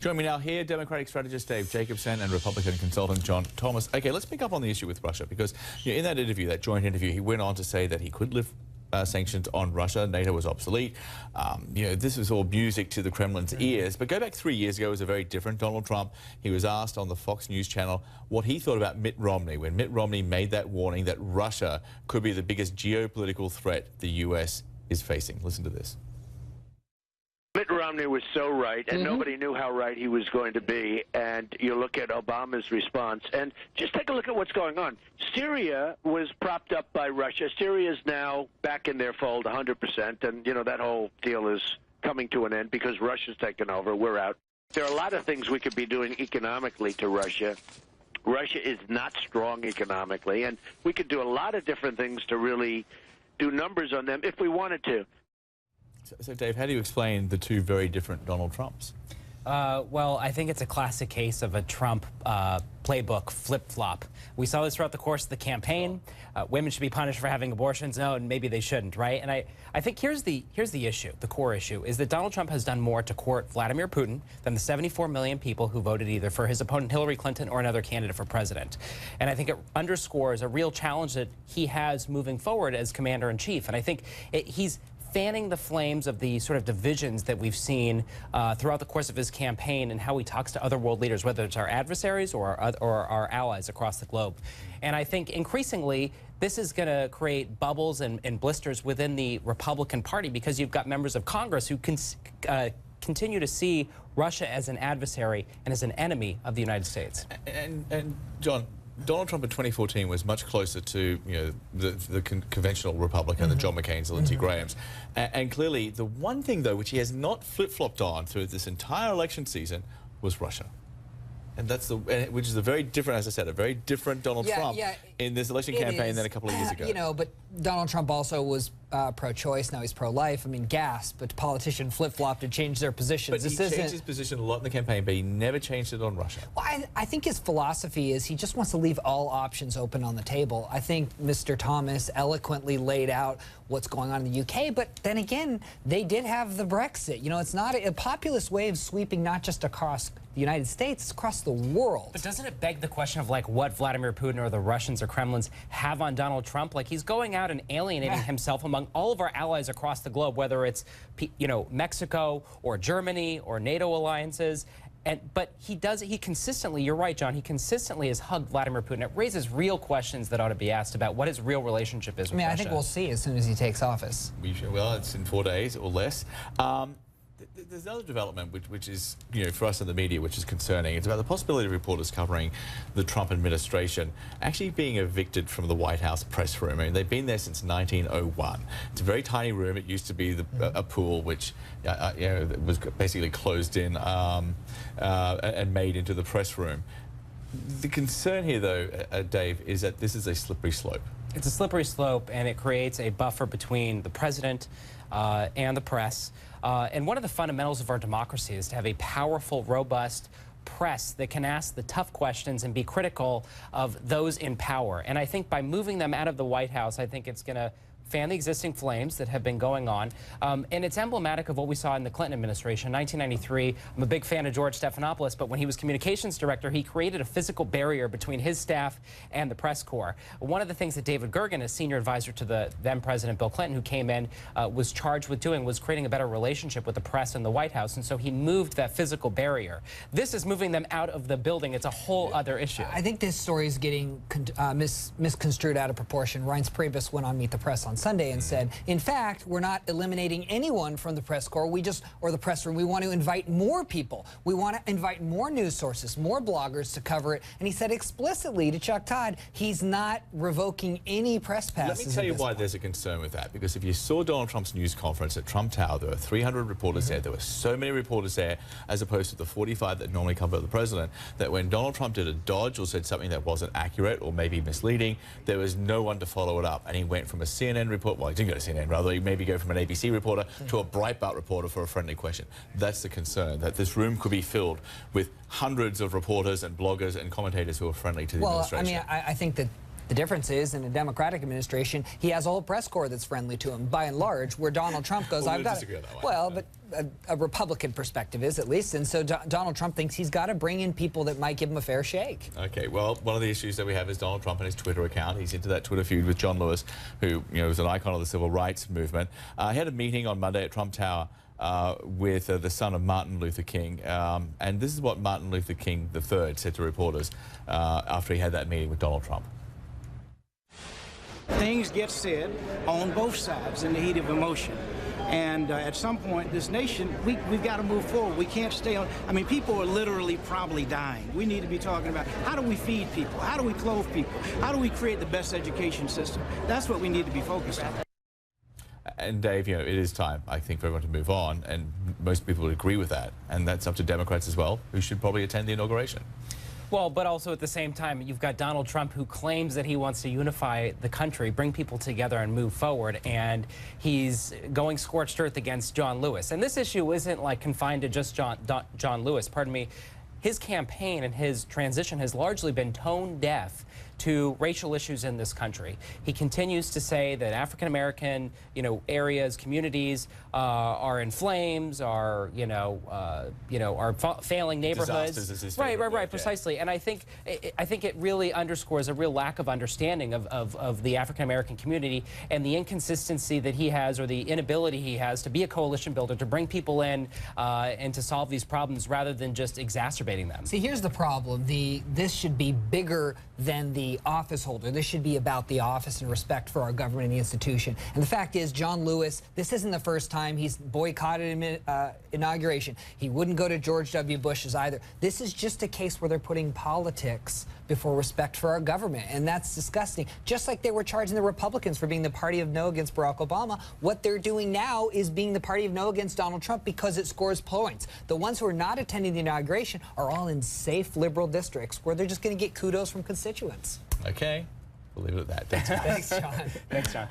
Join me now here, Democratic strategist Dave Jacobson and Republican consultant John Thomas. Okay, let's pick up on the issue with Russia because in that interview, that joint interview, he went on to say that he could lift sanctions on Russia. NATO was obsolete. This was all music to the Kremlin's ears. But go back 3 years ago, it was a very different Donald Trump. He was asked on the Fox News channel what he thought about Mitt Romney when Mitt Romney made that warning that Russia could be the biggest geopolitical threat the U.S. is facing. Listen to this. Mitt Romney was so right, and nobody knew how right he was going to be. And you look at Obama's response, and just take a look at what's going on. Syria was propped up by Russia. Syria is now back in their fold 100%, and, that whole deal is coming to an end because Russia's taken over. We're out. There are a lot of things we could be doing economically to Russia. Russia is not strong economically, and we could do a lot of different things to really do numbers on them if we wanted to. So, Dave, how do you explain the two very different Donald Trumps? Well, I think it's a classic case of a Trump playbook flip-flop. We saw this throughout the course of the campaign. Women should be punished for having abortions. No, and maybe they shouldn't, right? And I think here's the issue, the core issue, is that Donald Trump has done more to court Vladimir Putin than the 74 million people who voted either for his opponent Hillary Clinton or another candidate for president. And I think it underscores a real challenge that he has moving forward as commander-in-chief. And I think he's fanning the flames of the sort of divisions that we've seen throughout the course of his campaign and how he talks to other world leaders, whether it's our adversaries or our allies across the globe. And I think increasingly this is going to create bubbles and blisters within the Republican Party because you've got members of Congress who continue to see Russia as an adversary and as an enemy of the United States. And John, Donald Trump in 2014 was much closer to the conventional Republican, the John McCain's, the Lindsey Graham's. And clearly, the one thing, though, which he has not flip-flopped on through this entire election season was Russia. And that's which is a very different, as I said, a very different Donald Trump in this election campaign than a couple of years ago. But Donald Trump also was pro-choice. Now he's pro-life. I mean, gasp. But politicians flip-flopped and changed their positions. But he changed his position a lot in the campaign, but he never changed it on Russia. Well, I think his philosophy is he just wants to leave all options open on the table. I think Mr. Thomas eloquently laid out what's going on in the UK, but then again, they did have the Brexit. It's not a populist wave sweeping not just across the United States, it's across the world. But doesn't it beg the question of what Vladimir Putin or the Russians or Kremlins have on Donald Trump? He's going out and alienating himself among all of our allies across the globe, whether it's Mexico or Germany or NATO alliances. But he consistently, you're right, John, he consistently has hugged Vladimir Putin. It raises real questions that ought to be asked about what his real relationship is with Russia. I think we'll see as soon as he takes office. Well, it's in 4 days or less. There's another development which is, for us in the media, which is concerning. It's about the possibility of reporters covering the Trump administration actually being evicted from the White House press room. I mean, they've been there since 1901. It's a very tiny room. It used to be a pool which was basically closed in and made into the press room. The concern here, though, Dave, is that this is a slippery slope. It's a slippery slope, and it creates a buffer between the president and the press. And one of the fundamentals of our democracy is to have a powerful, robust press that can ask the tough questions and be critical of those in power. And I think by moving them out of the White House, I think it's going to fan the existing flames that have been going on. And it's emblematic of what we saw in the Clinton administration. 1993, I'm a big fan of George Stephanopoulos, but when he was communications director, he created a physical barrier between his staff and the press corps. One of the things that David Gergen, a senior advisor to the then President Bill Clinton, who came in, was charged with doing was creating a better relationship with the press and the White House. And so he moved that physical barrier. This is moving them out of the building. It's a whole other issue. I think this story is getting misconstrued out of proportion. Reince Priebus went on Meet the Press on Sunday and said, in fact, we're not eliminating anyone from the press corps, or the press room. We want to invite more people. We want to invite more news sources, more bloggers to cover it. And he said explicitly to Chuck Todd, he's not revoking any press passes. Let me tell you why there's a concern with that. Because if you saw Donald Trump's news conference at Trump Tower, there were 300 reporters there. There were so many reporters there, as opposed to the 45 that normally cover the president, that when Donald Trump did a dodge or said something that wasn't accurate or maybe misleading, there was no one to follow it up. And he went from a CNN report, well, he didn't go to CNN, rather, he maybe go from an ABC reporter to a Breitbart reporter for a friendly question. That's the concern, that this room could be filled with hundreds of reporters and bloggers and commentators who are friendly to the administration. Well, I mean, I think that the difference is, in a Democratic administration, he has a whole press corps that's friendly to him, by and large, where Donald Trump goes, I've got it. Well, but a Republican perspective is, at least. And so Donald Trump thinks he's got to bring in people that might give him a fair shake. Okay, well, one of the issues that we have is Donald Trump and his Twitter account. He's into that Twitter feud with John Lewis, who was an icon of the civil rights movement. He had a meeting on Monday at Trump Tower with the son of Martin Luther King. And this is what Martin Luther King III said to reporters after he had that meeting with Donald Trump. Things get said on both sides in the heat of emotion. And at some point, this nation, we've got to move forward. We can't stay on. I mean, people are literally probably dying. We need to be talking about how do we feed people? How do we clothe people? How do we create the best education system? That's what we need to be focused on. And Dave, it is time, I think, for everyone to move on, and most people would agree with that. And that's up to Democrats as well, who should probably attend the inauguration. Well, but also at the same time, you've got Donald Trump, who claims that he wants to unify the country, bring people together and move forward, and he's going scorched earth against John Lewis. And this issue isn't like confined to just John Lewis, pardon me. His campaign and his transition has largely been tone deaf to racial issues in this country. He continues to say that African-American, areas, communities are in flames, are failing neighborhoods. Disasters is his right, favorite word, precisely. And I think it really underscores a real lack of understanding of the African-American community and the inconsistency that he has, or the inability he has, to be a coalition builder, to bring people in and to solve these problems rather than just exacerbating them. See, here's the problem. This should be bigger than the office holder. This should be about the office and respect for our government and the institution. And the fact is, John Lewis, this isn't the first time he's boycotted inauguration. He wouldn't go to George W. Bush's either. This is just a case where they're putting politics before respect for our government, and that's disgusting. Just like they were charging the Republicans for being the party of no against Barack Obama, what they're doing now is being the party of no against Donald Trump because it scores points. The ones who are not attending the inauguration are all in safe liberal districts where they're just going to get kudos from constituents. Okay, we'll leave it at that. Thanks. Thanks, John. Thanks, John.